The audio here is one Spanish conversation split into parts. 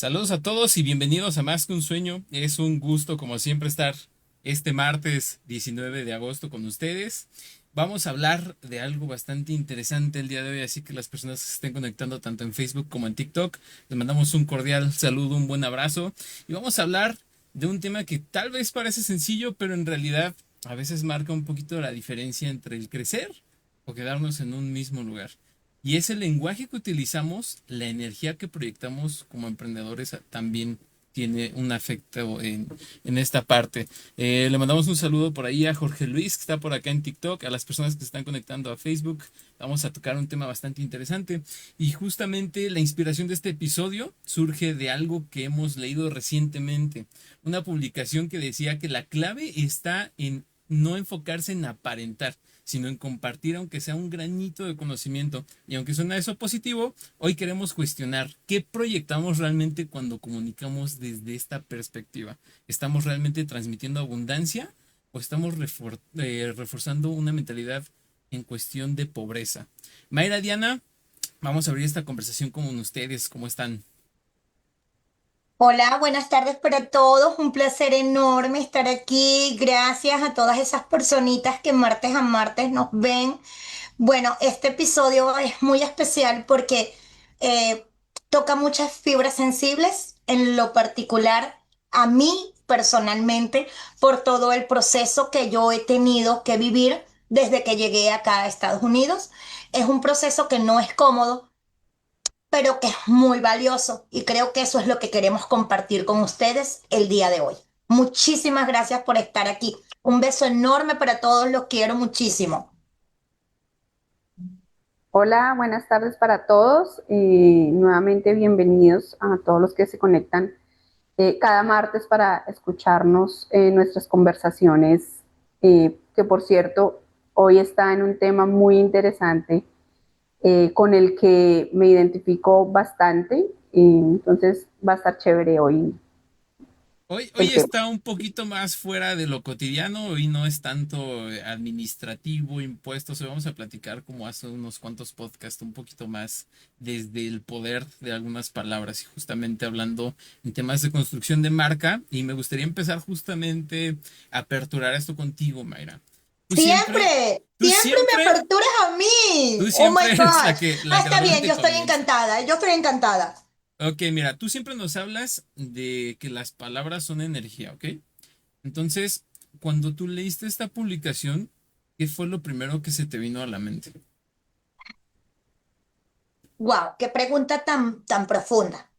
Saludos a todos y bienvenidos a Más que un sueño. Es un gusto, como siempre, estar este martes 19 de agosto con ustedes. Vamos a hablar de algo bastante interesante el día de hoy, así que las personas que se estén conectando tanto en Facebook como en TikTok, les mandamos un cordial saludo, un buen abrazo. Y vamos a hablar de un tema que tal vez parece sencillo, pero en realidad a veces marca un poquito la diferencia entre el crecer o quedarnos en un mismo lugar. Y ese lenguaje que utilizamos, la energía que proyectamos como emprendedores también tiene un afecto en esta parte. Le mandamos un saludo por ahí a Jorge Luis, que está por acá en TikTok, a las personas que se están conectando a Facebook. Vamos a tocar un tema bastante interesante. Y justamente la inspiración de este episodio surge de algo que hemos leído recientemente. Una publicación que decía que la clave está en no enfocarse en aparentar, sino en compartir aunque sea un granito de conocimiento. Y aunque suena eso positivo, hoy queremos cuestionar qué proyectamos realmente cuando comunicamos desde esta perspectiva. ¿Estamos realmente transmitiendo abundancia o estamos reforzando una mentalidad en cuestión de pobreza? Mayra, Diana, vamos a abrir esta conversación con ustedes. ¿Cómo están? Hola, buenas tardes para todos. Un placer enorme estar aquí. Gracias a todas esas personitas que martes a martes nos ven. Bueno, este episodio es muy especial porque eh, toca muchas fibras sensibles, en lo particular a mí personalmente, por todo el proceso que yo he tenido que vivir desde que llegué acá a Estados Unidos. Es un proceso que no es cómodo, pero que es muy valioso y creo que eso es lo que queremos compartir con ustedes el día de hoy. Muchísimas gracias por estar aquí. Un beso enorme para todos, los quiero muchísimo. Hola, buenas tardes para todos. Nuevamente bienvenidos a todos los que se conectan cada martes para escucharnos en nuestras conversaciones, que por cierto, hoy está en un tema muy interesante con el que me identifico bastante. Entonces va a estar chévere hoy Hoy el tema. está un poquito más fuera de lo cotidiano, hoy no es tanto administrativo, impuestos, hoy vamos a platicar como hace unos cuantos podcasts, un poquito más desde el poder de algunas palabras y justamente hablando en temas de construcción de marca y me gustaría empezar justamente a aperturar esto contigo, Mayra. Tú siempre, Siempre, tú siempre me siempre, aperturas a mí. tú Oh siempre my eres gosh. la Ah, que está bien, realmente yo estoy comienza. encantada, yo estoy encantada. Ok, mira, tú siempre nos hablas de que las palabras son energía, ¿ok? Entonces, cuando tú leíste esta publicación, ¿qué fue lo primero que se te vino a la mente? Wow, qué pregunta tan profunda.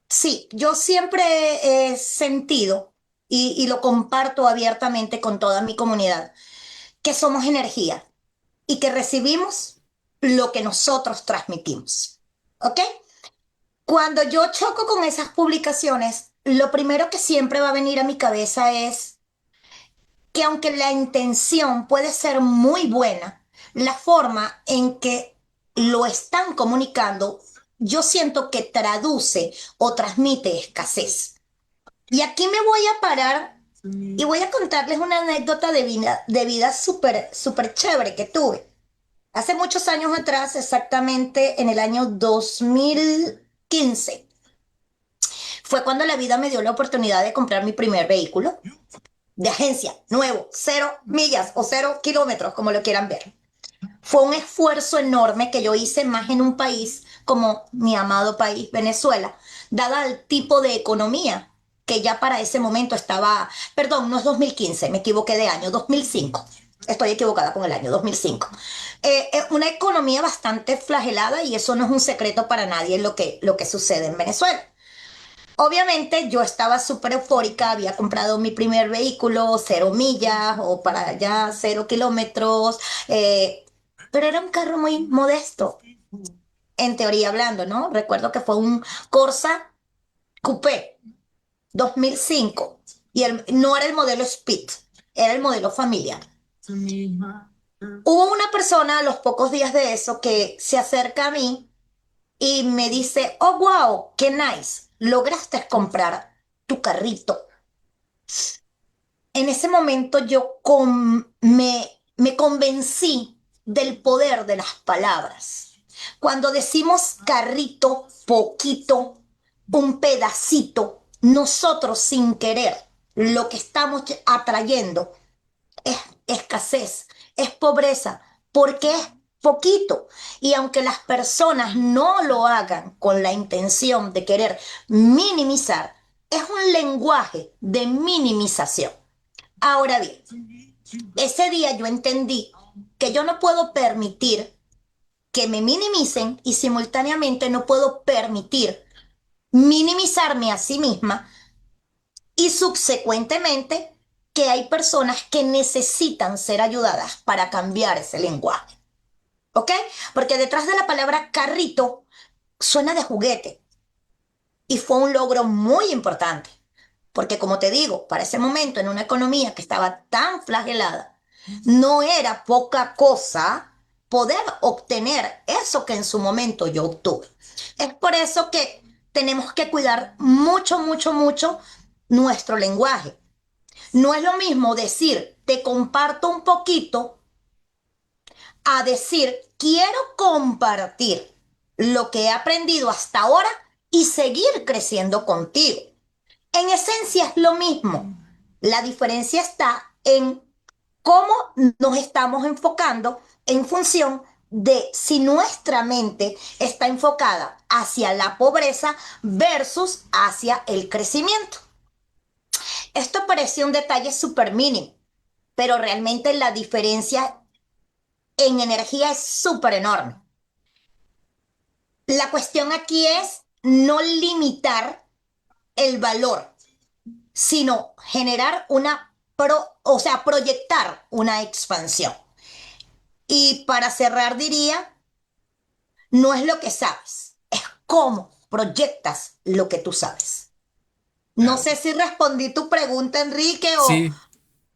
Sí, yo siempre he sentido y lo comparto abiertamente con toda mi comunidad, que somos energía y que recibimos lo que nosotros transmitimos. ¿Ok? Cuando yo choco con esas publicaciones, lo primero que siempre va a venir a mi cabeza es que aunque la intención puede ser muy buena, la forma en que lo están comunicando, yo siento que traduce o transmite escasez. Y aquí me voy a parar y voy a contarles una anécdota de vida súper, súper chévere que tuve. Hace muchos años atrás, exactamente en el año 2015, fue cuando la vida me dio la oportunidad de comprar mi primer vehículo de agencia, nuevo, 0 millas o 0 kilómetros, como lo quieran ver. Fue un esfuerzo enorme que yo hice más en un país como mi amado país, Venezuela, dada el tipo de economía que ya para ese momento estaba, perdón, no es 2015, me equivoqué de año, 2005. Estoy equivocada con el año 2005. Es una economía bastante flagelada y eso no es un secreto para nadie lo que sucede en Venezuela. Obviamente yo estaba súper eufórica, había comprado mi primer vehículo, 0 millas o para allá 0 kilómetros, pero era un carro muy modesto, en teoría hablando, ¿no? Recuerdo que fue un Corsa Coupé 2005 y no era el modelo Speed, era el modelo familiar. Hubo una persona a los pocos días de eso que se acerca a mí y me dice, oh, wow, qué nice, lograste comprar tu carrito. En ese momento me convencí del poder de las palabras. Cuando decimos carrito, poquito, un pedacito, nosotros sin querer, lo que estamos atrayendo es escasez, es pobreza, porque es poquito. Y aunque las personas no lo hagan con la intención de querer minimizar, es un lenguaje de minimización. Ahora bien, ese día yo entendí que yo no puedo permitir que me minimicen y simultáneamente no puedo permitir minimizarme a sí misma y subsecuentemente que hay personas que necesitan ser ayudadas para cambiar ese lenguaje. ¿Ok? Porque detrás de la palabra carrito suena de juguete y fue un logro muy importante. Porque como te digo, para ese momento en una economía que estaba tan flagelada, no era poca cosa poder obtener eso que en su momento yo obtuve. Es por eso que tenemos que cuidar mucho, mucho, mucho nuestro lenguaje. No es lo mismo decir te comparto un poquito a decir quiero compartir lo que he aprendido hasta ahora y seguir creciendo contigo. En esencia es lo mismo. La diferencia está en cómo nos estamos enfocando en función de si nuestra mente está enfocada hacia la pobreza versus hacia el crecimiento. Esto parece un detalle súper mínimo, pero realmente la diferencia en energía es súper enorme. La cuestión aquí es no limitar el valor, sino generar o sea, proyectar una expansión. Y para cerrar diría, no es lo que sabes, es cómo proyectas lo que tú sabes. No Claro. sé si respondí tu pregunta, Enrique, o... Sí,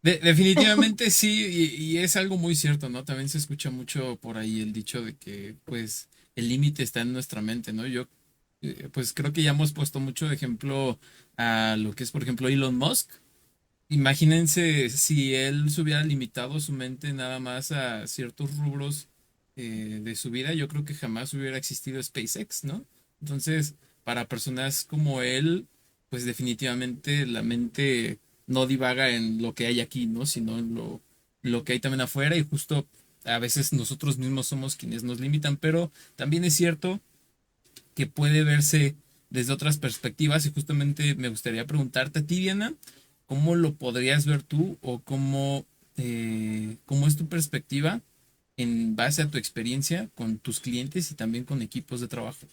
definitivamente sí, y es algo muy cierto, ¿no? También se escucha mucho por ahí el dicho de que, pues, el límite está en nuestra mente, ¿no? Yo, pues, creo que ya hemos puesto mucho de ejemplo a lo que es, por ejemplo, Elon Musk. Imagínense si él se hubiera limitado su mente nada más a ciertos rubros de su vida, yo creo que jamás hubiera existido SpaceX, ¿no? Entonces, para personas como él, pues definitivamente la mente no divaga en lo que hay aquí, ¿no? Sino en lo que hay también afuera y justo a veces nosotros mismos somos quienes nos limitan, pero también es cierto que puede verse desde otras perspectivas y justamente me gustaría preguntarte a ti, Diana, ¿cómo lo podrías ver tú o cómo es tu perspectiva en base a tu experiencia con tus clientes y también con equipos de trabajo?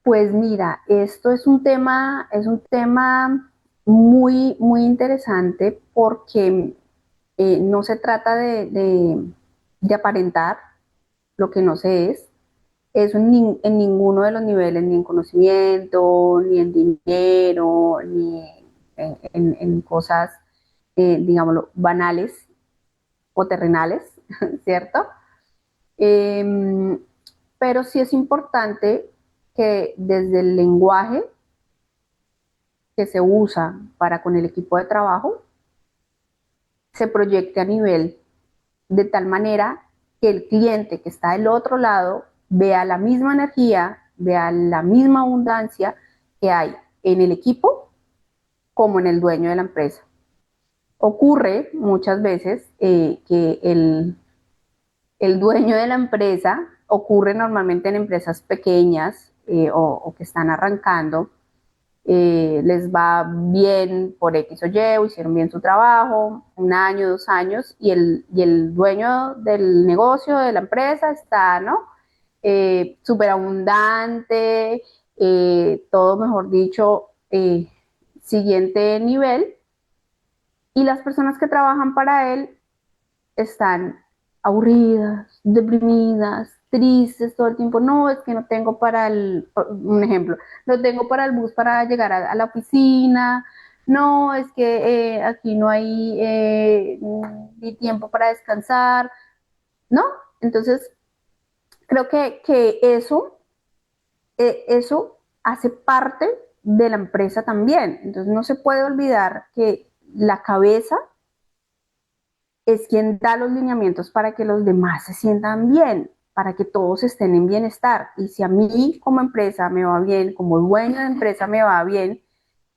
Pues mira, esto es un tema muy, muy interesante porque no se trata de aparentar lo que no se es. Eso en ninguno de los niveles, ni en conocimiento, ni en dinero, ni en cosas, digámoslo, banales o terrenales, ¿cierto? Em, pero sí es importante que desde el lenguaje que se usa para con el equipo de trabajo se proyecte a nivel de tal manera que el cliente que está del otro lado vea la misma energía, vea la misma abundancia que hay en el equipo como en el dueño de la empresa. Ocurre muchas veces que el dueño de la empresa, ocurre normalmente en empresas pequeñas o que están arrancando, les va bien por X o Y, o hicieron bien su trabajo, un año, 2 años, y el dueño del negocio, de la empresa, está, ¿no? Súper abundante, todo, mejor dicho, siguiente nivel, y las personas que trabajan para él están aburridas, deprimidas, tristes todo el tiempo. No, es que no tengo un ejemplo, no tengo para el bus para llegar a la oficina. No, es que aquí no hay ni tiempo para descansar, ¿no? Entonces, creo que eso hace parte de la empresa también. Entonces, no se puede olvidar que la cabeza es quien da los lineamientos para que los demás se sientan bien, para que todos estén en bienestar. Y si a mí como empresa me va bien, como dueño de empresa me va bien,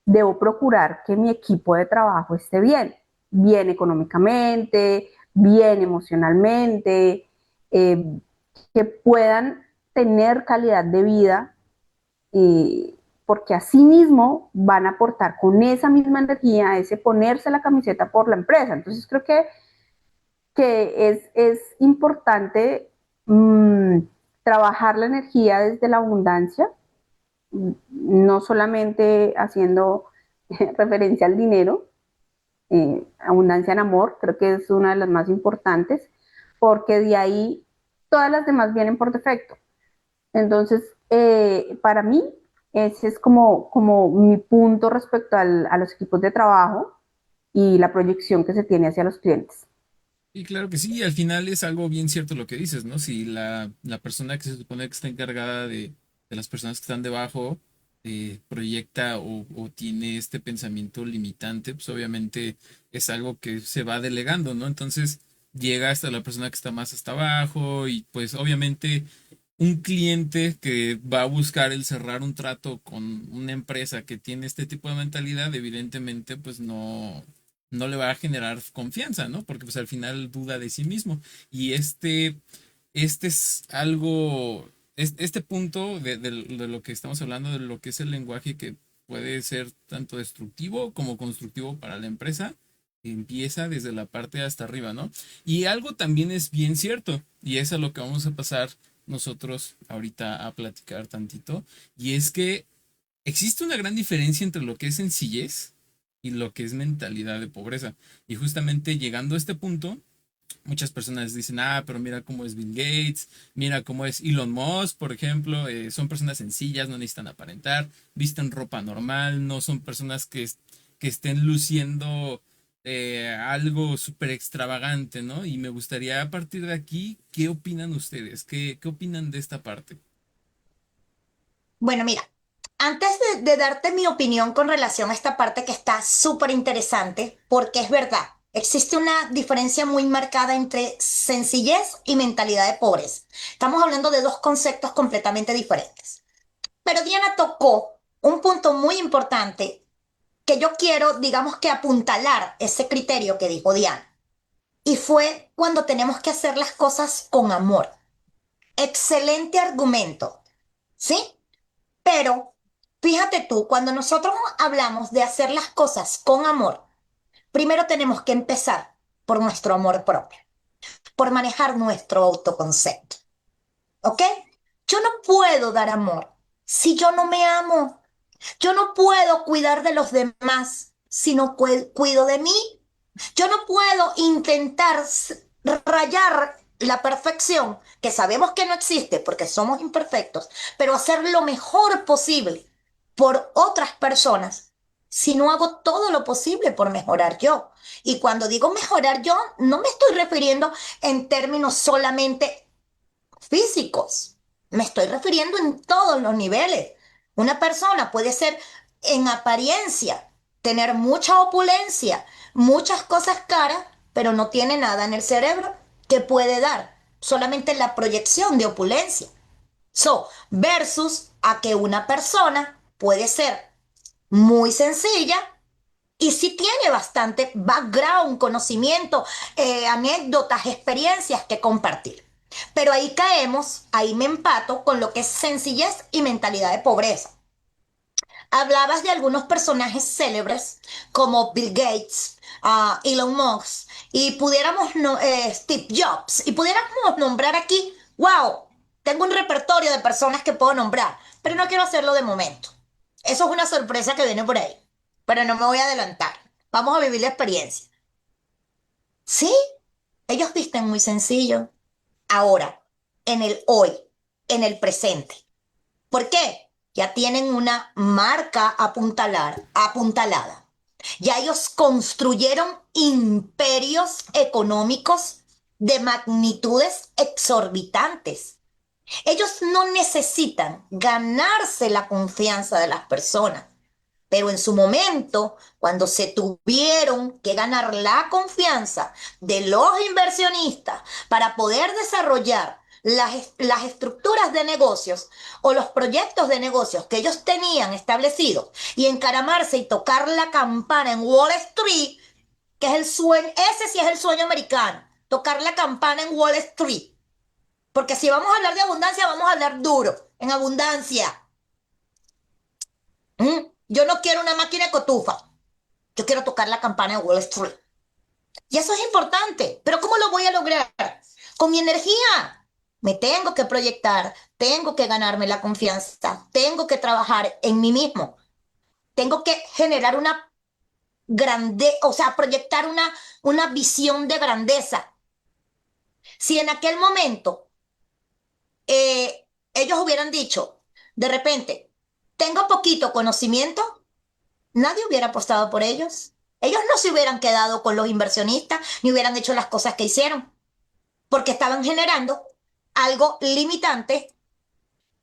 debo procurar que mi equipo de trabajo esté bien, bien económicamente, bien emocionalmente, que puedan tener calidad de vida, porque así mismo van a aportar con esa misma energía, ese ponerse la camiseta por la empresa. Entonces creo que es importante trabajar la energía desde la abundancia, no solamente haciendo referencia al dinero, abundancia en amor, creo que es una de las más importantes, porque de ahí todas las demás vienen por defecto. Entonces, para mí, ese es como mi punto respecto a los equipos de trabajo y la proyección que se tiene hacia los clientes. Y claro que sí, al final es algo bien cierto lo que dices, ¿no? Si la persona que se supone que está encargada de las personas que están debajo proyecta o tiene este pensamiento limitante, pues obviamente es algo que se va delegando, ¿no? Entonces llega hasta la persona que está más hasta abajo y pues obviamente un cliente que va a buscar el cerrar un trato con una empresa que tiene este tipo de mentalidad, evidentemente pues no le va a generar confianza, ¿no? Porque pues al final duda de sí mismo. Y este es algo, este punto de lo que estamos hablando, de lo que es el lenguaje que puede ser tanto destructivo como constructivo para la empresa, empieza desde la parte hasta arriba, ¿no? Y algo también es bien cierto, y es a lo que vamos a pasar nosotros ahorita a platicar tantito, y es que existe una gran diferencia entre lo que es sencillez y lo que es mentalidad de pobreza. Y justamente llegando a este punto, muchas personas dicen, ah, pero mira cómo es Bill Gates, mira cómo es Elon Musk, por ejemplo, son personas sencillas, no necesitan aparentar, visten ropa normal, no son personas que estén luciendo algo súper extravagante, ¿no? Y me gustaría a partir de aquí, ¿qué opinan ustedes? ¿Qué opinan de esta parte? Bueno, mira, antes de darte mi opinión con relación a esta parte que está súper interesante, porque es verdad, existe una diferencia muy marcada entre sencillez y mentalidad de pobreza. Estamos hablando de dos conceptos completamente diferentes. Pero Diana tocó un punto muy importante que yo quiero, digamos que apuntalar ese criterio que dijo Diana. Y fue cuando tenemos que hacer las cosas con amor. Excelente argumento, ¿sí? Pero fíjate tú, cuando nosotros hablamos de hacer las cosas con amor, primero tenemos que empezar por nuestro amor propio, por manejar nuestro autoconcepto, ¿ok? Yo no puedo dar amor si yo no me amo. Yo no puedo cuidar de los demás si no cuido de mí. Yo no puedo intentar rayar la perfección, que sabemos que no existe porque somos imperfectos, pero hacer lo mejor posible por otras personas si no hago todo lo posible por mejorar yo. Y cuando digo mejorar yo, no me estoy refiriendo en términos solamente físicos. Me estoy refiriendo en todos los niveles. Una persona puede ser en apariencia, tener mucha opulencia, muchas cosas caras, pero no tiene nada en el cerebro que puede dar, solamente la proyección de opulencia. So, versus a que una persona puede ser muy sencilla y sí tiene bastante background, conocimiento, anécdotas, experiencias que compartir. Pero ahí caemos, ahí me empato con lo que es sencillez y mentalidad de pobreza. Hablabas de algunos personajes célebres como Bill Gates, Elon Musk, y pudiéramos, Steve Jobs, y pudiéramos nombrar aquí, wow, tengo un repertorio de personas que puedo nombrar, pero no quiero hacerlo de momento. Eso es una sorpresa que viene por ahí, pero no me voy a adelantar. Vamos a vivir la experiencia. Sí, ellos visten muy sencillo. Ahora, en el hoy, en el presente. ¿Por qué? Ya tienen una marca apuntalada. Ya ellos construyeron imperios económicos de magnitudes exorbitantes. Ellos no necesitan ganarse la confianza de las personas, pero en su momento, cuando se tuvieron que ganar la confianza de los inversionistas para poder desarrollar las estructuras de negocios o los proyectos de negocios que ellos tenían establecidos y encaramarse y tocar la campana en Wall Street, que es el sueño, ese sí es el sueño americano, tocar la campana en Wall Street. Porque si vamos a hablar de abundancia, vamos a hablar duro, en abundancia. Yo no quiero una máquina de cotufa, yo quiero tocar la campana en Wall Street. Y eso es importante, pero ¿cómo lo voy a lograr? Con mi energía. Me tengo que proyectar, tengo que ganarme la confianza, tengo que trabajar en mí mismo, tengo que generar una o sea, proyectar una visión de grandeza. Si en aquel momento ellos hubieran dicho, de repente, tengo poquito conocimiento, nadie hubiera apostado por ellos. Ellos no se hubieran quedado con los inversionistas ni hubieran hecho las cosas que hicieron, porque estaban generando algo limitante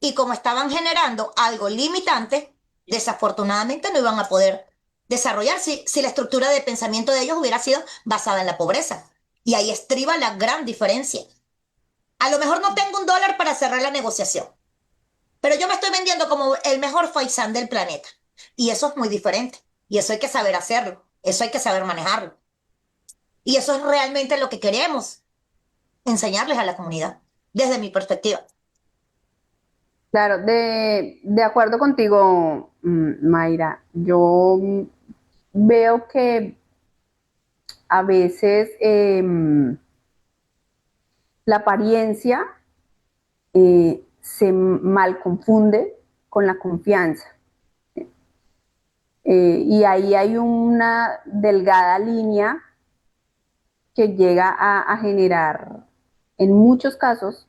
y como estaban generando algo limitante, desafortunadamente no iban a poder desarrollar si la estructura de pensamiento de ellos hubiera sido basada en la pobreza. Y ahí estriba la gran diferencia. A lo mejor no tengo $1 para cerrar la negociación, pero yo me estoy vendiendo como el mejor faisán del planeta. Y eso es muy diferente. Y eso hay que saber hacerlo. Eso hay que saber manejarlo. Y eso es realmente lo que queremos enseñarles a la comunidad, desde mi perspectiva. Claro, de acuerdo contigo, Mayra. Yo veo que a veces la apariencia se mal confunde con la confianza. Y ahí hay una delgada línea que llega a generar, en muchos casos,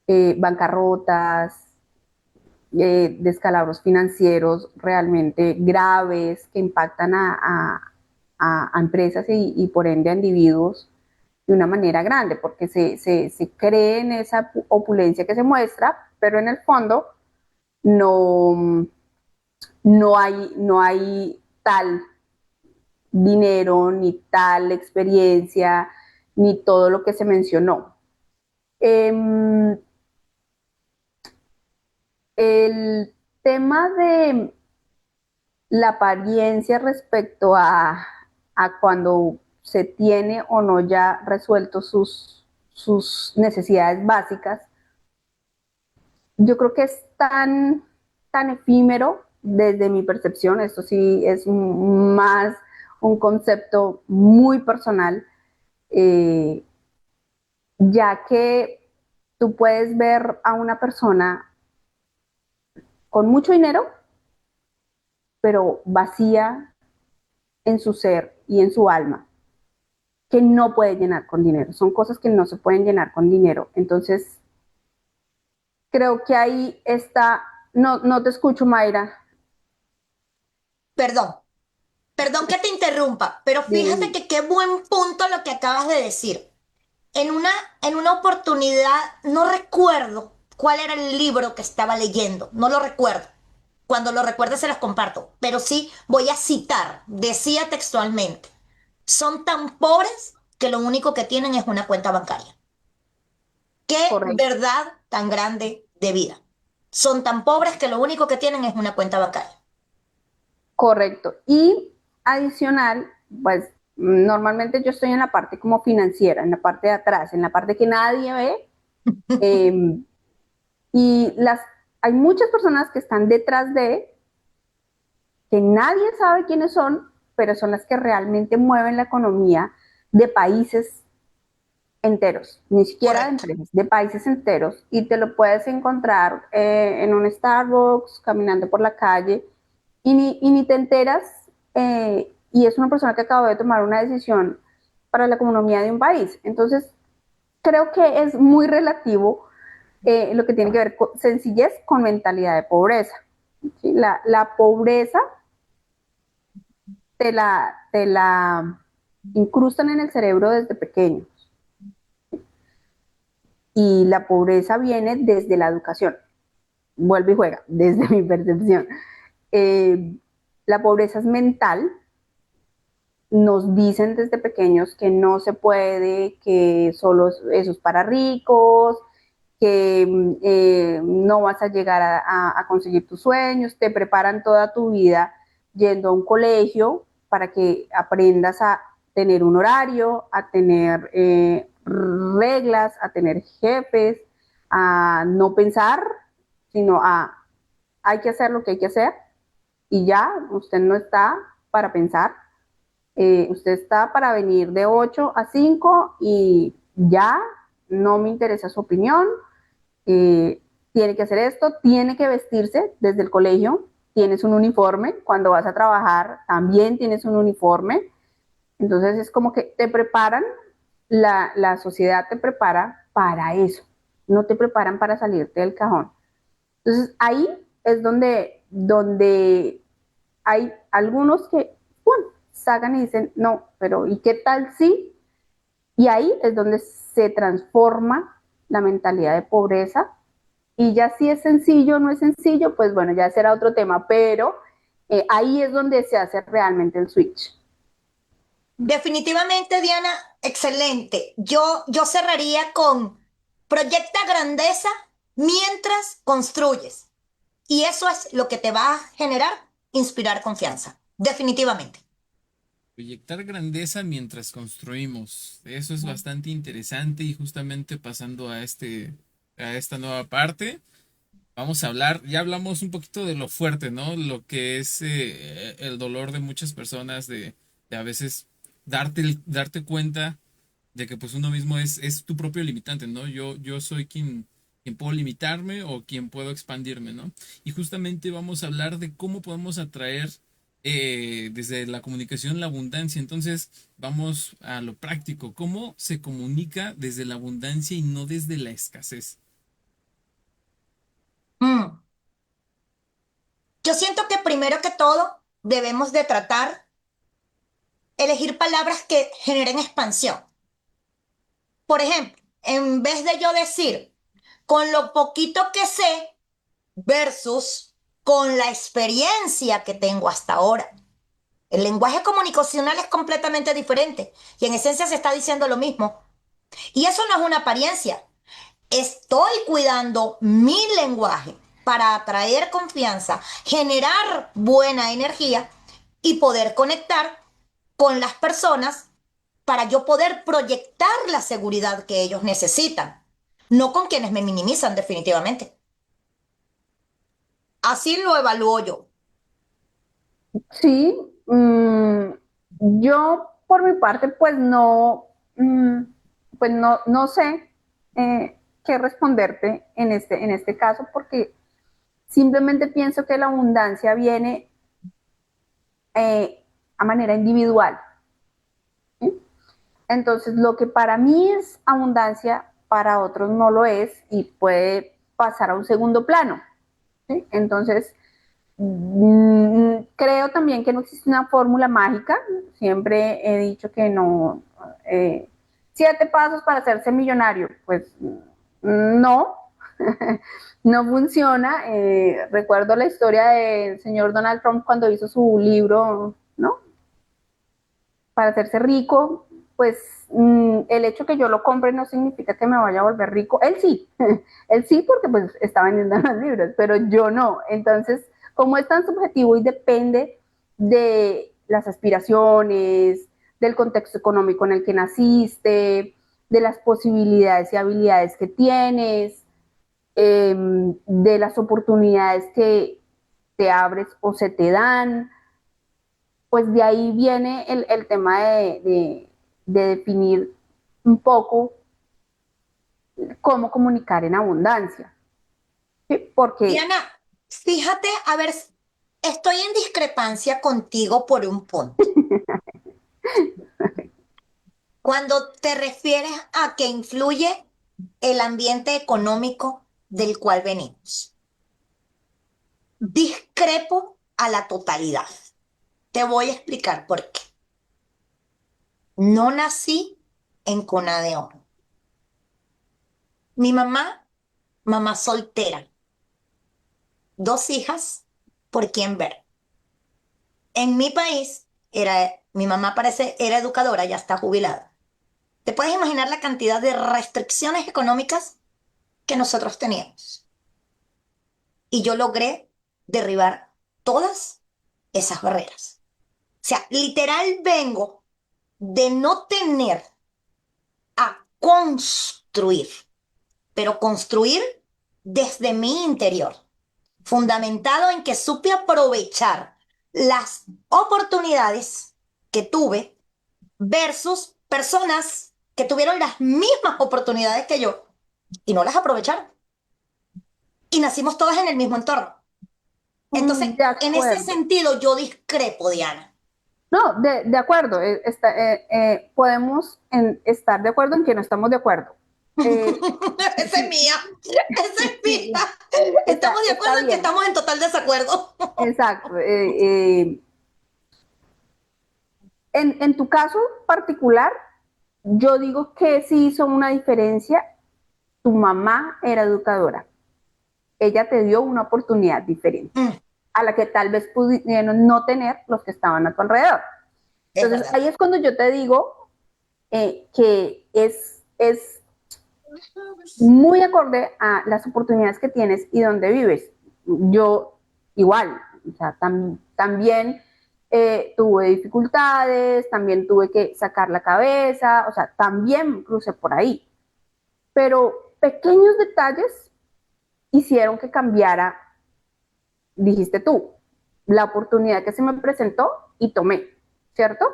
bancarrotas, descalabros financieros realmente graves que impactan a empresas y por ende a individuos de una manera grande, porque se cree en esa opulencia que se muestra, pero en el fondo no, no hay tal dinero, ni tal experiencia, ni todo lo que se mencionó. El tema de la apariencia respecto a cuando se tiene o no ya resuelto sus necesidades básicas, yo creo que es tan efímero desde mi percepción. Esto sí es más un concepto muy personal, eh, ya que tú puedes ver a una persona con mucho dinero, pero vacía en su ser y en su alma, que no puede llenar con dinero. Son cosas que no se pueden llenar con dinero. Entonces, creo que ahí está. No, no te escucho, Mayra. Perdón, perdón que te interrumpa, pero fíjate Dime. que qué buen punto lo que acabas de decir. En una, en una oportunidad, no recuerdo cuál era el libro que estaba leyendo, no lo recuerdo. Cuando lo recuerde se los comparto, pero sí voy a citar, decía textualmente, son tan pobres que lo único que tienen es una cuenta bancaria. Qué Correcto, verdad tan grande de vida. Son tan pobres que lo único que tienen es una cuenta bancaria. correcto. Y adicional, pues normalmente yo estoy en la parte como financiera, en la parte de atrás, en la parte que nadie ve. eh, y hay muchas personas que están detrás de, que nadie sabe quiénes son, pero son las que realmente mueven la economía de países enteros, ni siquiera de Correcto. empresas, de países enteros, y te lo puedes encontrar en un Starbucks, caminando por la calle, y ni te enteras, y es una persona que acaba de tomar una decisión para la economía de un país. Entonces, creo que es muy relativo lo que tiene que ver con sencillez con mentalidad de pobreza. ¿Sí? La pobreza te la incrustan en el cerebro desde pequeño, y la pobreza viene desde la educación. Vuelve y juega, desde mi percepción. Eh, la pobreza es mental. Nos dicen desde pequeños que no se puede, que solo eso es para ricos, que no vas a llegar a conseguir tus sueños, te preparan toda tu vida yendo a un colegio para que aprendas a tener un horario, a tener reglas, a tener jefes, a no pensar, sino a hay que hacer lo que hay que hacer y ya, usted no está para pensar, usted está para venir de 8 a 5 y ya no me interesa su opinión, eh, tiene que hacer esto, tiene que vestirse desde el colegio, tienes un uniforme, cuando vas a trabajar también tienes un uniforme, entonces es como que te preparan, la sociedad te prepara para eso, no te preparan para salirte del cajón. Entonces ahí es donde hay algunos que, bueno, sacan y dicen, no, pero ¿y qué tal si? Y ahí es donde se transforma la mentalidad de pobreza. Y ya si es sencillo o no es sencillo, pues bueno, ya será otro tema, pero ahí es donde se hace realmente el switch. Definitivamente, Diana, excelente. Yo cerraría con proyecta grandeza mientras construyes. Y eso es lo que te va a generar inspirar confianza. Definitivamente. Proyectar grandeza mientras construimos. Eso es bastante interesante y justamente pasando a esta nueva parte, vamos a hablar, ya hablamos un poquito de lo fuerte, ¿no? Lo que es el dolor de muchas personas de a veces darte cuenta de que pues uno mismo es tu propio limitante, ¿no? Yo soy quien puedo limitarme o quien puedo expandirme, ¿no? Y justamente vamos a hablar de cómo podemos atraer desde la comunicación la abundancia. Entonces, vamos a lo práctico. ¿Cómo se comunica desde la abundancia y no desde la escasez? Mm. Yo siento que primero que todo debemos de tratar, elegir palabras que generen expansión. Por ejemplo, en vez de yo decir, con lo poquito que sé versus con la experiencia que tengo hasta ahora. El lenguaje comunicacional es completamente diferente y en esencia se está diciendo lo mismo. Y eso no es una apariencia. Estoy cuidando mi lenguaje para atraer confianza, generar buena energía y poder conectar con las personas para yo poder proyectar la seguridad que ellos necesitan, no con quienes me minimizan definitivamente. Así lo evalúo yo. Sí, yo por mi parte pues no sé qué responderte en este caso porque simplemente pienso que la abundancia viene a manera individual. ¿Sí? Entonces, lo que para mí es abundancia, para otros no lo es y puede pasar a un segundo plano. ¿Sí? Entonces, creo también que no existe una fórmula mágica. Siempre he dicho que no. 7 pasos para hacerse millonario. Pues no, no funciona. Recuerdo la historia del señor Donald Trump cuando hizo su libro, ¿no? Para hacerse rico, pues el hecho que yo lo compre no significa que me vaya a volver rico. Él sí, él sí porque pues está vendiendo los libros, pero yo no. Entonces, como es tan subjetivo y depende de las aspiraciones, del contexto económico en el que naciste, de las posibilidades y habilidades que tienes, de las oportunidades que te abres o se te dan, pues de ahí viene el tema de definir un poco cómo comunicar en abundancia. ¿Sí? Porque Diana, fíjate, a ver, estoy en discrepancia contigo por un punto. Cuando te refieres a que influye el ambiente económico del cual venimos, discrepo a la totalidad. Te voy a explicar por qué. No nací en cuna de oro. Mi mamá, mamá soltera, 2 hijas por quien ver. En mi país, mi mamá parece, era educadora, ya está jubilada. ¿Te puedes imaginar la cantidad de restricciones económicas que nosotros teníamos. Y yo logré derribar todas esas barreras. O sea, literal vengo de no tener a construir, pero construir desde mi interior, fundamentado en que supe aprovechar las oportunidades que tuve versus personas que tuvieron las mismas oportunidades que yo y no las aprovecharon. Y nacimos todas en el mismo entorno. Entonces, De en ese acuerdo. sentido, yo discrepo, Diana. No, de acuerdo. Podemos estar de acuerdo en que no estamos de acuerdo. Esa es Sí, mía, esa es sí, mía. Estamos de está acuerdo en que bien. estamos en total desacuerdo. Exacto. En tu caso particular, yo digo que sí hizo una diferencia. Tu mamá era educadora. Ella te dio una oportunidad diferente Mm, a la que tal vez pudieron no tener los que estaban a tu alrededor. es Entonces, verdad. ahí es cuando yo te digo que es muy acorde a las oportunidades que tienes y donde vives. Yo igual, o sea, también tuve dificultades, también tuve que sacar la cabeza, o sea, también crucé por ahí. Pero pequeños detalles hicieron que cambiara, dijiste tú, la oportunidad que se me presentó y tomé, ¿cierto?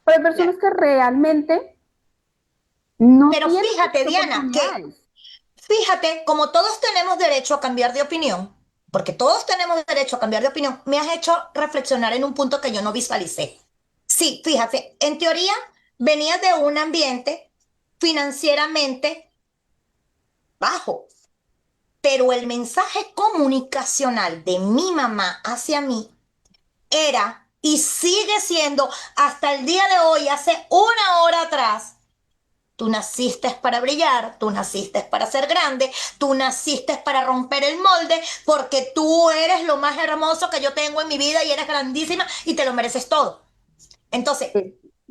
Pero hay Claro. personas que realmente no Pero tienen fíjate, esas Diana, que oportunidades. fíjate, como todos tenemos derecho a cambiar de opinión, porque todos tenemos derecho a cambiar de opinión, me has hecho reflexionar en un punto que yo no visualicé. Sí, fíjate, en teoría venía de un ambiente financieramente bajo, pero el mensaje comunicacional de mi mamá hacia mí era y sigue siendo hasta el día de hoy, hace una hora atrás. Tú naciste para brillar, tú naciste para ser grande, tú naciste para romper el molde, porque tú eres lo más hermoso que yo tengo en mi vida y eres grandísima y te lo mereces todo. Entonces,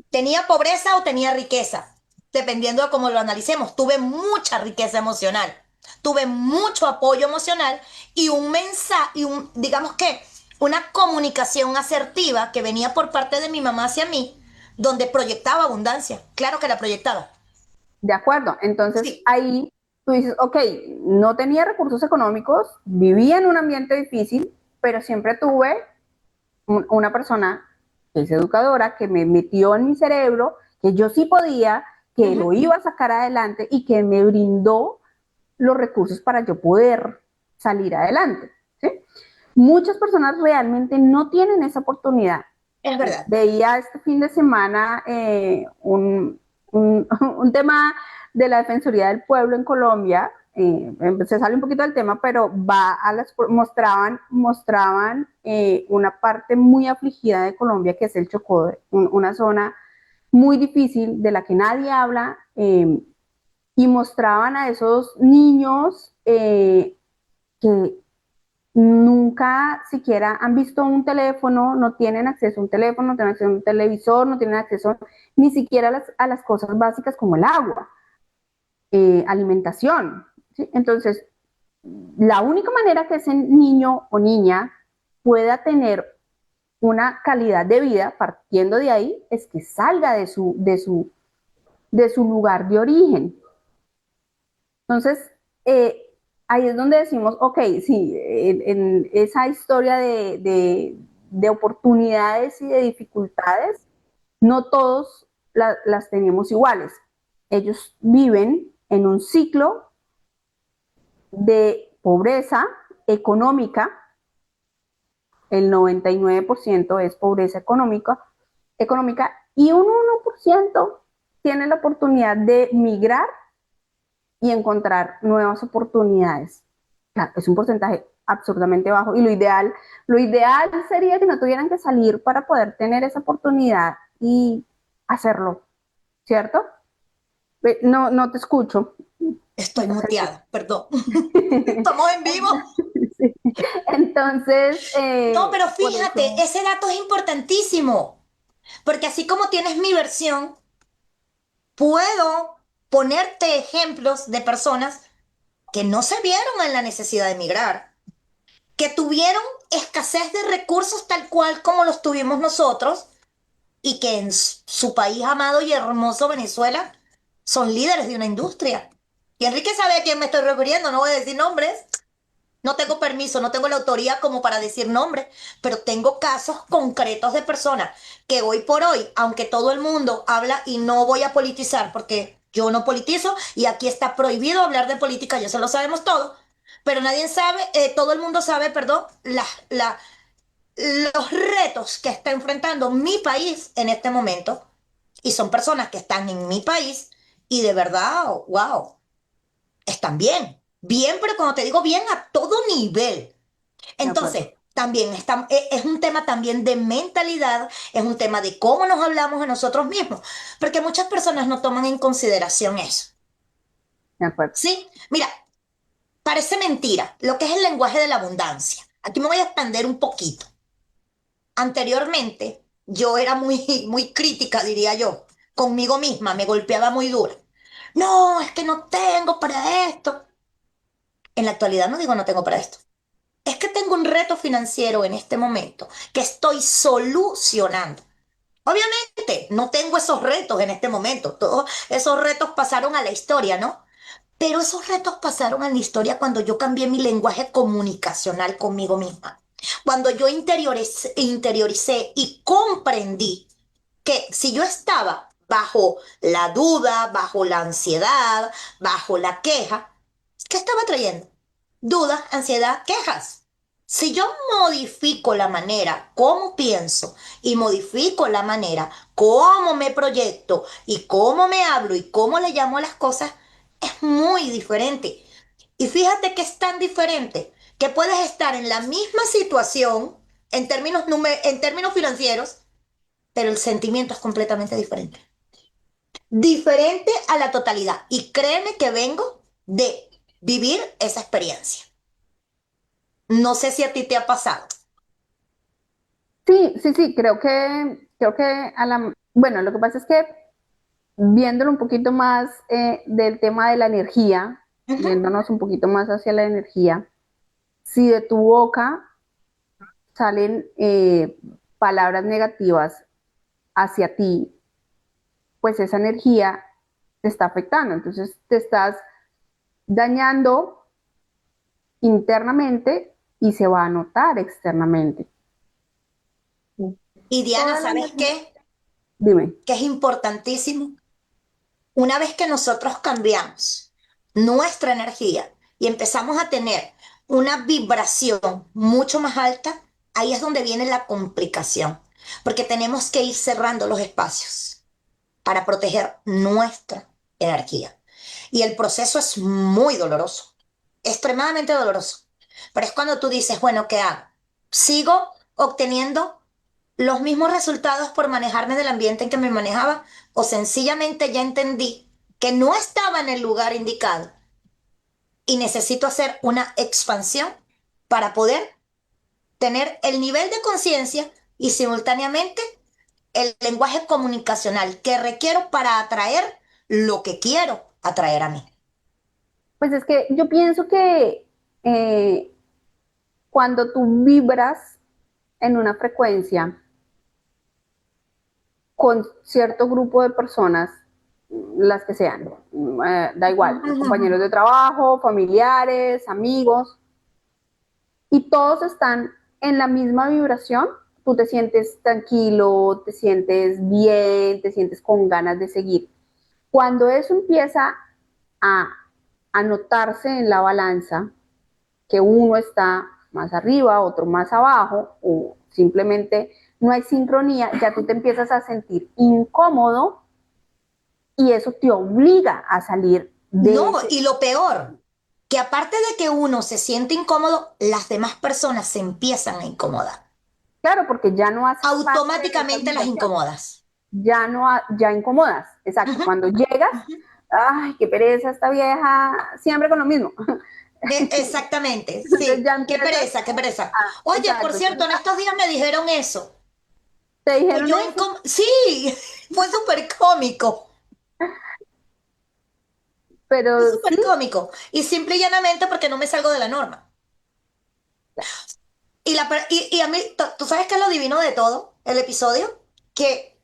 ¿tenía pobreza o tenía riqueza? Dependiendo de cómo lo analicemos. Tuve mucha riqueza emocional, tuve mucho apoyo emocional y un mensaje, digamos que, una comunicación asertiva que venía por parte de mi mamá hacia mí, donde proyectaba abundancia. Claro que la proyectaba. De acuerdo. Entonces Sí. ahí tú dices, ok, no tenía recursos económicos, vivía en un ambiente difícil, pero siempre tuve una persona que es educadora, que me metió en mi cerebro, que yo sí podía, que Ujú. lo iba a sacar adelante y que me brindó los recursos para yo poder salir adelante. ¿Sí? Muchas personas realmente no tienen esa oportunidad. Es verdad. Veía este fin de semana un tema de la Defensoría del Pueblo en Colombia. Se sale un poquito del tema, pero mostraban una parte muy afligida de Colombia, que es el Chocó, una zona muy difícil de la que nadie habla, y mostraban a esos niños que nunca siquiera han visto un teléfono, no tienen acceso a un teléfono, no tienen acceso a un televisor, no tienen acceso ni siquiera a las cosas básicas como el agua, alimentación. ¿Sí? Entonces, la única manera que ese niño o niña pueda tener una calidad de vida partiendo de ahí es que salga de su lugar de origen. Entonces, ahí es donde decimos, ok, sí, en esa historia de oportunidades y de dificultades, no todos las tenemos iguales. Ellos viven en un ciclo de pobreza económica, el 99% es pobreza económica y un 1% tiene la oportunidad de migrar y encontrar nuevas oportunidades. Claro, es un porcentaje absurdamente bajo y lo ideal sería que no tuvieran que salir para poder tener esa oportunidad y hacerlo, ¿cierto? No, no te escucho. Estoy muteada, perdón. Estamos en vivo. Sí. Entonces, No, pero por fíjate, eso, ese dato es importantísimo, porque así como tienes mi versión, puedo ponerte ejemplos de personas que no se vieron en la necesidad de emigrar, que tuvieron escasez de recursos tal cual como los tuvimos nosotros y que en su país amado y hermoso Venezuela son líderes de una industria. Y Enrique sabe a quién me estoy refiriendo, no voy a decir nombres. No tengo permiso, no tengo la autoría como para decir nombres, pero tengo casos concretos de personas que hoy por hoy, aunque todo el mundo habla y no voy a politizar porque yo no politizo y aquí está prohibido hablar de política, ya se lo sabemos todo, pero nadie sabe, todo el mundo sabe, perdón, los retos que está enfrentando mi país en este momento y son personas que están en mi país y de verdad, wow, están bien. Bien, pero cuando te digo bien, a todo nivel. De acuerdo. Entonces, también es un tema también de mentalidad, es un tema de cómo nos hablamos a nosotros mismos, porque muchas personas no toman en consideración eso. De acuerdo. ¿Sí? Mira, parece mentira lo que es el lenguaje de la abundancia. Aquí me voy a expandir un poquito. Anteriormente, yo era muy crítica, diría yo, conmigo misma, me golpeaba muy duro. No, es que no tengo para esto. En la actualidad no digo no tengo para esto. Es que tengo un reto financiero en este momento que estoy solucionando. Obviamente, no tengo esos retos en este momento. Todos esos retos pasaron a la historia, ¿no? Pero esos retos pasaron a la historia cuando yo cambié mi lenguaje comunicacional conmigo misma. Cuando yo interioricé y comprendí que si yo estaba bajo la duda, bajo la ansiedad, bajo la queja, ¿qué estaba trayendo? Dudas, ansiedad, quejas. Si yo modifico la manera como pienso y modifico la manera como me proyecto y cómo me hablo y cómo le llamo a las cosas, es muy diferente. Y fíjate que es tan diferente que puedes estar en la misma situación en términos financieros, pero el sentimiento es completamente diferente. Diferente a la totalidad. Y créeme que vengo de vivir esa experiencia. No sé si a ti te ha pasado. Sí, sí, sí, creo que bueno, lo que pasa es que viéndolo un poquito más del tema de la energía, Ujú. yéndonos un poquito más hacia la energía, si de tu boca salen palabras negativas hacia ti, pues esa energía te está afectando. Entonces te estás dañando internamente y se va a notar externamente. Y Diana, Toda la ¿sabes energía. qué? Dime. Que es importantísimo. Una vez que nosotros cambiamos nuestra energía y empezamos a tener una vibración mucho más alta, ahí es donde viene la complicación, porque tenemos que ir cerrando los espacios para proteger nuestra energía. Y el proceso es muy doloroso, extremadamente doloroso. Pero es cuando tú dices, bueno, ¿qué hago? ¿Sigo obteniendo los mismos resultados por manejarme del ambiente en que me manejaba o sencillamente ya entendí que no estaba en el lugar indicado y necesito hacer una expansión para poder tener el nivel de conciencia y simultáneamente el lenguaje comunicacional que requiero para atraer lo que quiero atraer a mí? Pues es que yo pienso que eh, cuando tú vibras en una frecuencia con cierto grupo de personas, las que sean, da igual, compañeros de trabajo, familiares, amigos, y todos están en la misma vibración, tú te sientes tranquilo, te sientes bien, te sientes con ganas de seguir. Cuando eso empieza a, a notarse en la balanza, que uno está más arriba, otro más abajo, o simplemente no hay sincronía, ya tú te empiezas a sentir incómodo y eso te obliga a salir de No, ese. y lo peor, que aparte de que uno se siente incómodo, las demás personas se empiezan a incomodar. Claro, porque ya no haces parte de esa Automáticamente las vibración, incomodas. ya no, ya incomodas, exacto. Ujú, Cuando llegas, ujú. ay, qué pereza esta vieja, siempre con lo mismo. Exactamente, Entonces sí. ya Qué empiezas, pereza, qué pereza. Oye, por exacto, cierto, entonces en estos días me dijeron eso. te Que dijeron yo eso. sí, fue súper cómico. pero Es sí, súper cómico. Y simple y llanamente porque no me salgo de la norma. Y a mí, ¿tú sabes qué es lo divino de todo? El episodio, que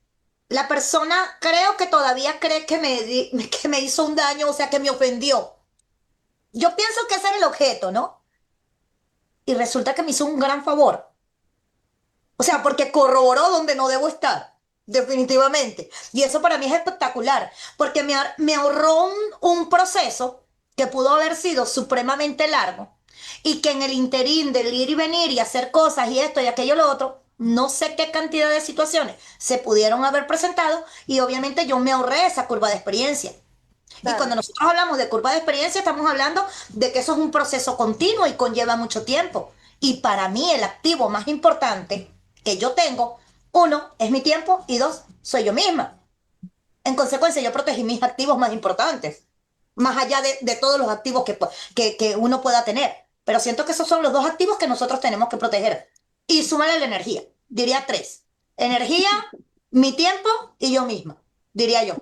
la persona creo que todavía cree que que me hizo un daño, o sea, que me ofendió. Yo pienso que ese era el objeto, ¿no? Y resulta que me hizo un gran favor. O sea, porque corroboró donde no debo estar, definitivamente. Y eso para mí es espectacular, porque me ahorró un proceso que pudo haber sido supremamente largo y que en el interín del ir y venir y hacer cosas y esto y aquello y lo otro, no sé qué cantidad de situaciones se pudieron haber presentado y obviamente yo me ahorré esa curva de experiencia. Y cuando claro. nosotros hablamos de curva de experiencia, estamos hablando de que eso es un proceso continuo y conlleva mucho tiempo. Y para mí el activo más importante que yo tengo, uno, es mi tiempo y dos, soy yo misma. En consecuencia, yo protegí mis activos más importantes, más allá de todos los activos que uno pueda tener. Pero siento que esos son los dos activos que nosotros tenemos que proteger. Y súmale la energía, diría tres. Energía, mi tiempo y yo misma, diría yo.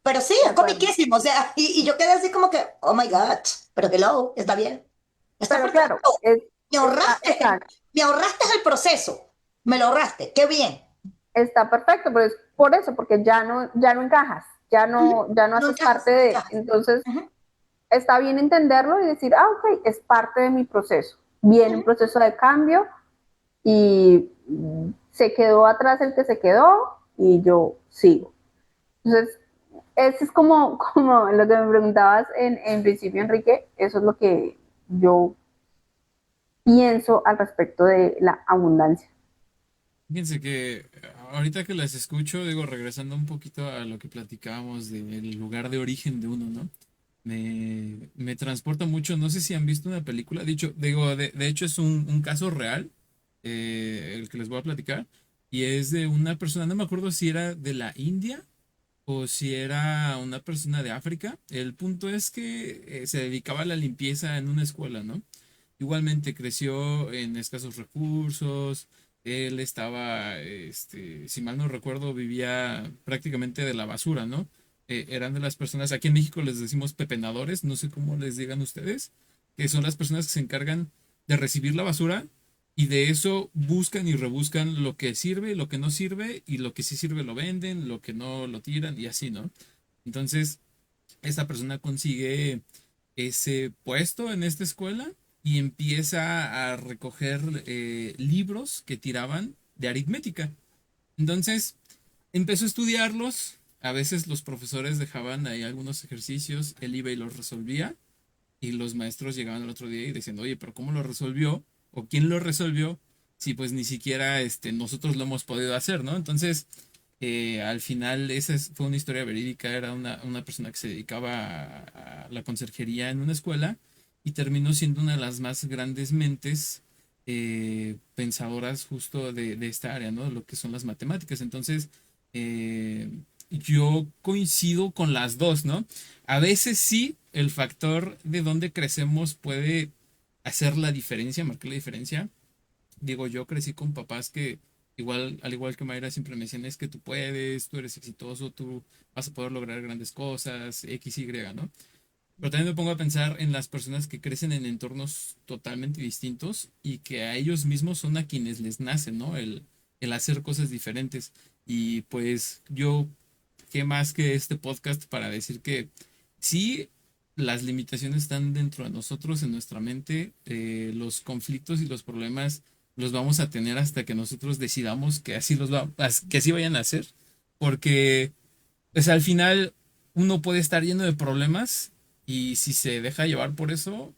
Pero sí, De es acuerdo. comiquísimo, o sea, y yo quedé así como que, oh my God, pero hello, está bien, está Pero perfecto. claro, Me está, ahorraste, me ahorraste el proceso, me lo ahorraste, qué bien. está perfecto, pero es por eso, porque ya no encajas, Ujú. ya no No haces parte encajas, no de, encajas. entonces Ujú, está bien entenderlo y decir, ah, ok, es parte de mi proceso. Viene un ujú. proceso de cambio y se quedó atrás el que se quedó y yo sigo. Entonces, eso es como, como lo que me preguntabas en principio, Enrique, eso es lo que yo pienso al respecto de la abundancia. Fíjense que ahorita que las escucho, digo, regresando un poquito a lo que platicábamos del lugar de origen de uno, ¿no? Me transporta mucho, no sé si han visto una película, de hecho es un caso real, el que les voy a platicar, y es de una persona, no me acuerdo si era de la India o si era una persona de África. El punto es que se dedicaba a la limpieza en una escuela, ¿no? Igualmente creció en escasos recursos. Él estaba, si mal no recuerdo, vivía prácticamente de la basura, ¿no? Eran de las personas, aquí en México les decimos pepenadores, no sé cómo les digan ustedes, que son las personas que se encargan de recibir la basura y de eso buscan y rebuscan lo que sirve, lo que no sirve, y lo que sí sirve lo venden, lo que no lo tiran y así, ¿no? Entonces, esta persona consigue ese puesto en esta escuela y empieza a recoger libros que tiraban de aritmética. Entonces, empezó a estudiarlos. A veces los profesores dejaban ahí algunos ejercicios, él iba y los resolvía, y los maestros llegaban el otro día y decían, oye, pero ¿cómo lo resolvió? ¿O quién lo resolvió? Si pues ni siquiera nosotros lo hemos podido hacer, ¿no? Entonces, al final fue una historia verídica, era una persona que se dedicaba a la conserjería en una escuela y terminó siendo una de las más grandes mentes pensadoras justo de esta área, ¿no? Lo que son las matemáticas. Entonces, eh, yo coincido con las dos, ¿no? A veces sí, el factor de dónde crecemos puede hacer la diferencia, marcar la diferencia. Digo, yo crecí con papás que igual, al igual que Mayra, siempre me decían, es que tú puedes, tú eres exitoso, tú vas a poder lograr grandes cosas, X, Y, ¿no? Pero también me pongo a pensar en las personas que crecen en entornos totalmente distintos y que a ellos mismos son a quienes les nace, ¿no? El hacer cosas diferentes. Y pues yo, ¿qué más que este podcast para decir que sí, las limitaciones están dentro de nosotros, en nuestra mente, los conflictos y los problemas los vamos a tener hasta que nosotros decidamos que que así vayan a ser, porque pues al final uno puede estar lleno de problemas y si se deja llevar por eso,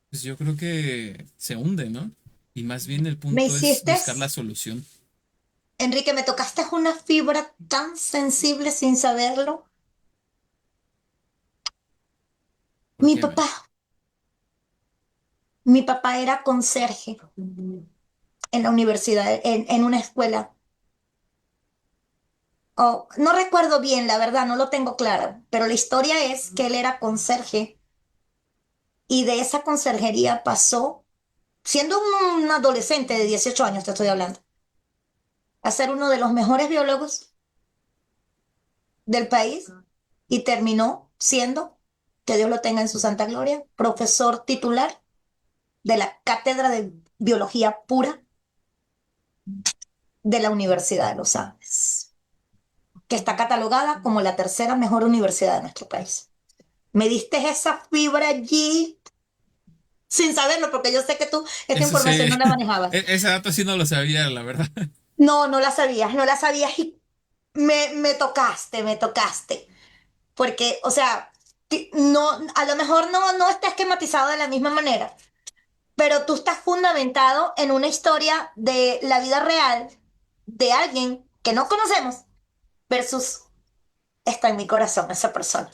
pues yo creo que se hunde, ¿no? Y más bien el Me punto es hiciste, buscar la solución. Enrique, me tocaste una fibra tan sensible sin saberlo. ¿Por Mi qué, papá, May? mi papá era conserje en la universidad, en una escuela. Oh, no recuerdo bien, la verdad, no lo tengo claro, pero la historia es que él era conserje y de esa conserjería pasó, siendo un adolescente de 18 años, te estoy hablando, a ser uno de los mejores biólogos del país y terminó siendo que Dios lo tenga en su santa gloria, profesor titular de la Cátedra de Biología Pura de la Universidad de los Andes, que está catalogada como la tercera mejor universidad de nuestro país. Me diste esa fibra allí sin saberlo, porque yo sé que tú esta Eso sí, información no la manejabas. ese dato sí no lo sabía, la verdad. No, no la sabías y me tocaste, me tocaste. Porque, o sea, no, a lo mejor no está esquematizado de la misma manera, pero tú estás fundamentado en una historia de la vida real de alguien que no conocemos versus está en mi corazón esa persona.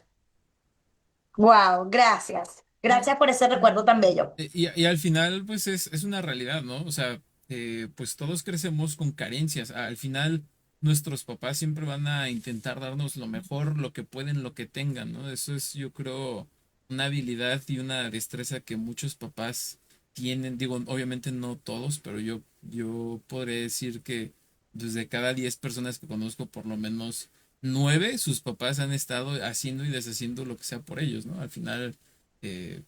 Wow, gracias. Gracias por ese recuerdo tan bello. Y al final, pues es una realidad, ¿no? O sea, pues todos crecemos con carencias. Al final, nuestros papás siempre van a intentar darnos lo mejor, lo que pueden, lo que tengan, ¿no? Eso es, yo creo, una habilidad y una destreza que muchos papás tienen. Digo, obviamente no todos, pero yo podría decir que desde cada 10 personas que conozco, por lo menos 9, sus papás han estado haciendo y deshaciendo lo que sea por ellos, ¿no? Al final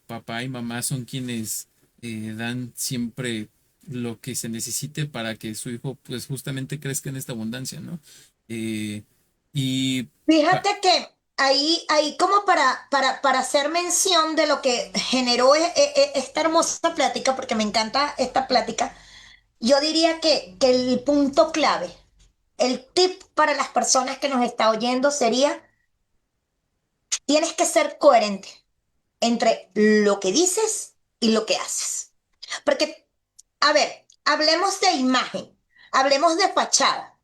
papá y mamá son quienes dan siempre lo que se necesite para que su hijo pues justamente crezca en esta abundancia, ¿no? Eh, y pa- Fíjate que ahí como para hacer mención de lo que generó esta hermosa plática, porque me encanta esta plática, yo diría que el punto clave, el tip para las personas que nos está oyendo sería, tienes que ser coherente entre lo que dices y lo que haces. Porque, a ver, hablemos de imagen, hablemos de fachada.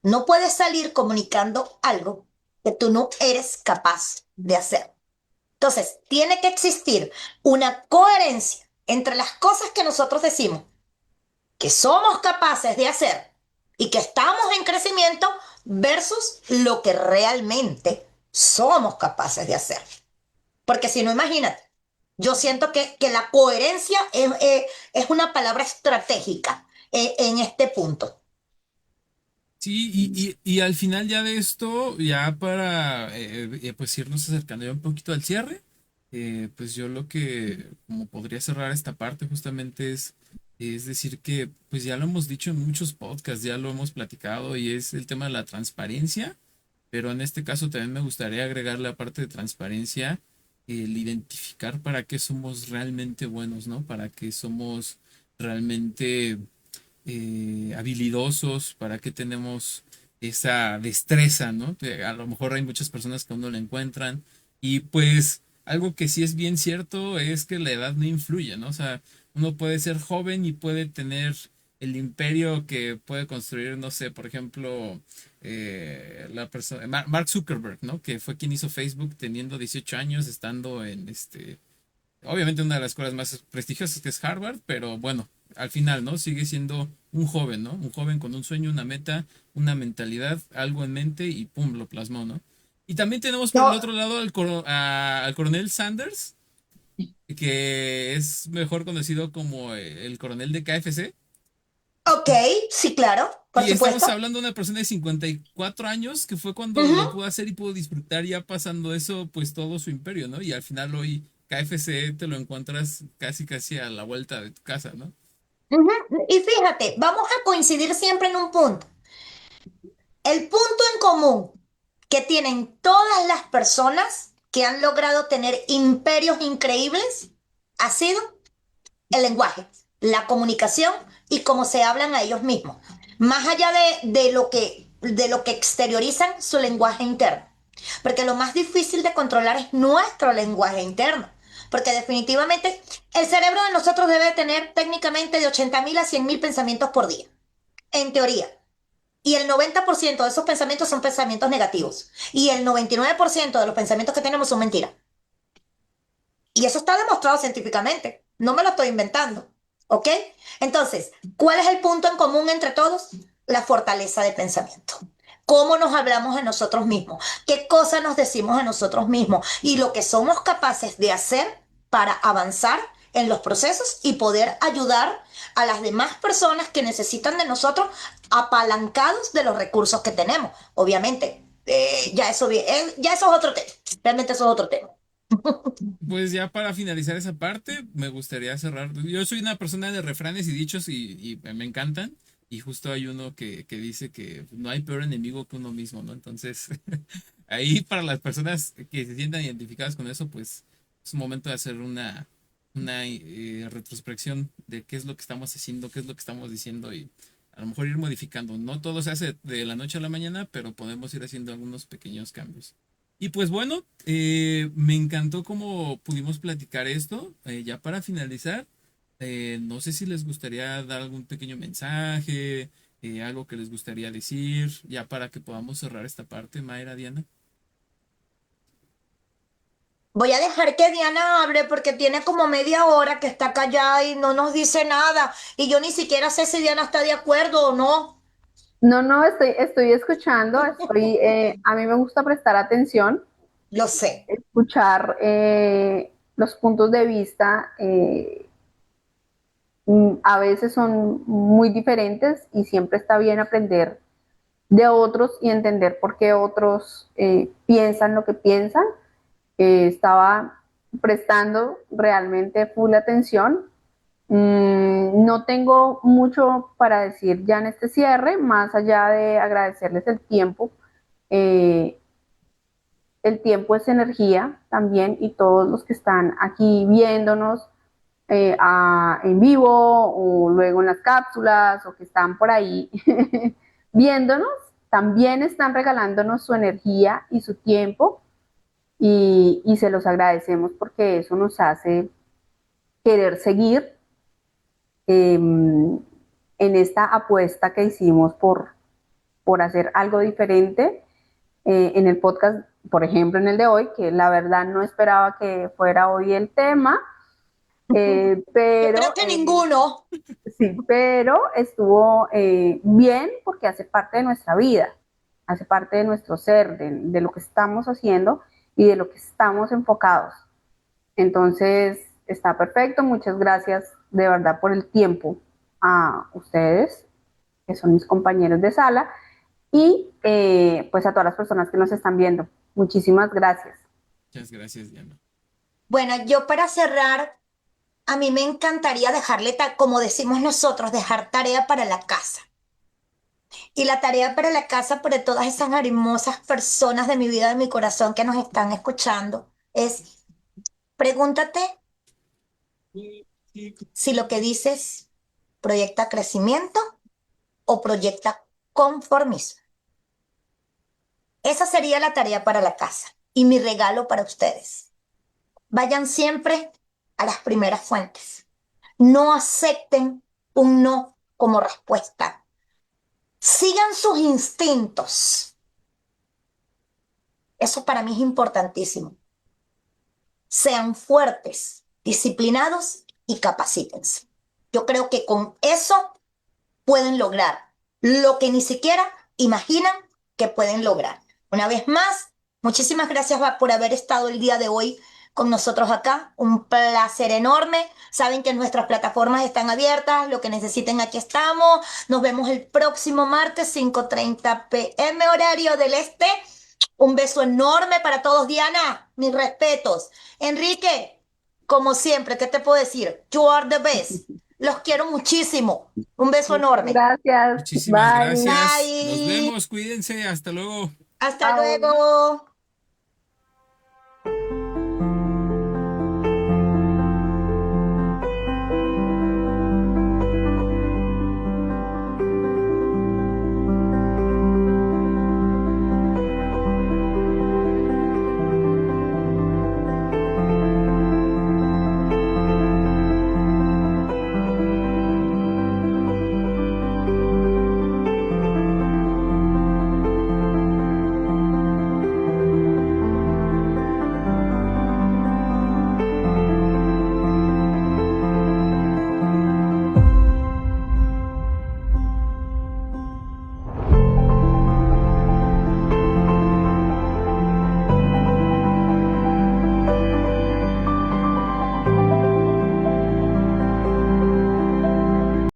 No puedes salir comunicando algo que tú no eres capaz de hacer. Entonces, tiene que existir una coherencia entre las cosas que nosotros decimos que somos capaces de hacer y que estamos en crecimiento versus lo que realmente somos capaces de hacer. Porque si no, imagínate, yo siento que la coherencia es una palabra estratégica en este punto. sí, y al final ya de esto, ya para pues irnos acercando ya un poquito al cierre, pues yo lo que como podría cerrar esta parte justamente es decir que pues ya lo hemos dicho en muchos podcasts, ya lo hemos platicado y es el tema de la transparencia. Pero en este caso también me gustaría agregar la parte de transparencia, el identificar para qué somos realmente buenos, ¿no? Para qué somos realmente habilidosos, para qué tenemos esa destreza, ¿no? Que a lo mejor hay muchas personas que aún no la encuentran. Y pues algo que sí es bien cierto es que la edad no influye, ¿no? O sea, uno puede ser joven y puede tener el imperio que puede construir, no sé, por ejemplo, la persona, Mark Zuckerberg, ¿no? Que fue quien hizo Facebook teniendo 18 años, estando en obviamente una de las escuelas más prestigiosas que es Harvard, pero bueno, al final, ¿no? Sigue siendo un joven, ¿no? Un joven con un sueño, una meta, una mentalidad, algo en mente y pum, lo plasmó, ¿no? Y también tenemos por el No, otro lado al coronel Sanders, que es mejor conocido como el coronel de KFC. ok, sí, claro, por Y estamos supuesto. hablando de una persona de 54 años que fue cuando Ujú, lo pudo hacer y pudo disfrutar ya pasando eso, pues todo su imperio, ¿no? Y al final hoy KFC te lo encuentras casi casi a la vuelta de tu casa, ¿no? ujú. Y fíjate, vamos a coincidir siempre en un punto. El punto en común que tienen todas las personas que han logrado tener imperios increíbles ha sido el lenguaje, la comunicación y cómo se hablan a ellos mismos. Más allá de lo que exteriorizan su lenguaje interno. Porque lo más difícil de controlar es nuestro lenguaje interno. Porque definitivamente el cerebro de nosotros debe tener técnicamente de 80.000 a 100.000 pensamientos por día, en teoría. Y el 90% de esos pensamientos son pensamientos negativos. Y el 99% de los pensamientos que tenemos son mentiras. Y eso está demostrado científicamente. No me lo estoy inventando. ¿Ok? Entonces, ¿cuál es el punto en común entre todos? La fortaleza de pensamiento. Cómo nos hablamos a nosotros mismos, qué cosas nos decimos a nosotros mismos y lo que somos capaces de hacer para avanzar en los procesos y poder ayudar a las demás personas que necesitan de nosotros apalancados de los recursos que tenemos. Obviamente, ya eso es otro tema. Realmente eso es otro tema. Pues ya para finalizar esa parte, me gustaría cerrar. Yo soy una persona de refranes y dichos y me encantan. Y justo hay uno que dice que no hay peor enemigo que uno mismo, ¿no? Entonces, ahí para las personas que se sientan identificadas con eso, pues es un momento de hacer una retrospección de qué es lo que estamos haciendo, qué es lo que estamos diciendo y a lo mejor ir modificando. No todo se hace de la noche a la mañana, pero podemos ir haciendo algunos pequeños cambios. Y pues bueno, me encantó cómo pudimos platicar esto. Ya para finalizar, no sé si les gustaría dar algún pequeño mensaje, algo que les gustaría decir, ya para que podamos cerrar esta parte, Mayra, Diana. Voy a dejar que Diana hable porque tiene como media hora que está callada y no nos dice nada. Y yo ni siquiera sé si Diana está de acuerdo o no. No, no, estoy escuchando, a mí me gusta prestar atención, Lo sé. escuchar los puntos de vista, a veces son muy diferentes y siempre está bien aprender de otros y entender por qué otros piensan lo que piensan. Estaba prestando realmente full atención. No tengo mucho para decir ya en este cierre, más allá de agradecerles el tiempo. Eh, el tiempo es energía también y todos los que están aquí viéndonos en vivo o luego en las cápsulas o que están por ahí viéndonos, también están regalándonos su energía y su tiempo y se los agradecemos porque eso nos hace querer seguir en esta apuesta que hicimos por hacer algo diferente en el podcast, por ejemplo, en el de hoy, que la verdad no esperaba que fuera hoy el tema, Yo creo pero que ninguno. sí, pero estuvo bien porque hace parte de nuestra vida, hace parte de nuestro ser, de lo que estamos haciendo y de lo que estamos enfocados. Entonces, está perfecto. Muchas gracias de verdad por el tiempo a ustedes, que son mis compañeros de sala, y pues a todas las personas que nos están viendo. Muchísimas gracias. Muchas gracias, Diana. Bueno, yo para cerrar, a mí me encantaría dejarle, como decimos nosotros, dejar tarea para la casa. Y la tarea para la casa, para todas esas hermosas personas de mi vida, de mi corazón que nos están escuchando, es pregúntate si lo que dices proyecta crecimiento o proyecta conformismo. Esa sería la tarea para la casa y mi regalo para ustedes. Vayan siempre a las primeras fuentes. No acepten un no como respuesta. Sigan sus instintos. Eso para mí es importantísimo. Sean fuertes, disciplinados y capacítense. Yo creo que con eso pueden lograr lo que ni siquiera imaginan que pueden lograr. Una vez más, muchísimas gracias por haber estado el día de hoy con nosotros acá. Un placer enorme. Saben que nuestras plataformas están abiertas. Lo que necesiten, aquí estamos. Nos vemos el próximo martes, 5:30 p.m. horario del este. Un beso enorme para todos. Diana, mis respetos. Enrique, como siempre, ¿qué te puedo decir? You are the best. Los quiero muchísimo. Un beso Muchas enorme. gracias. Muchísimas Bye. gracias. Nos Bye. vemos, cuídense, hasta luego. Hasta Chao. luego.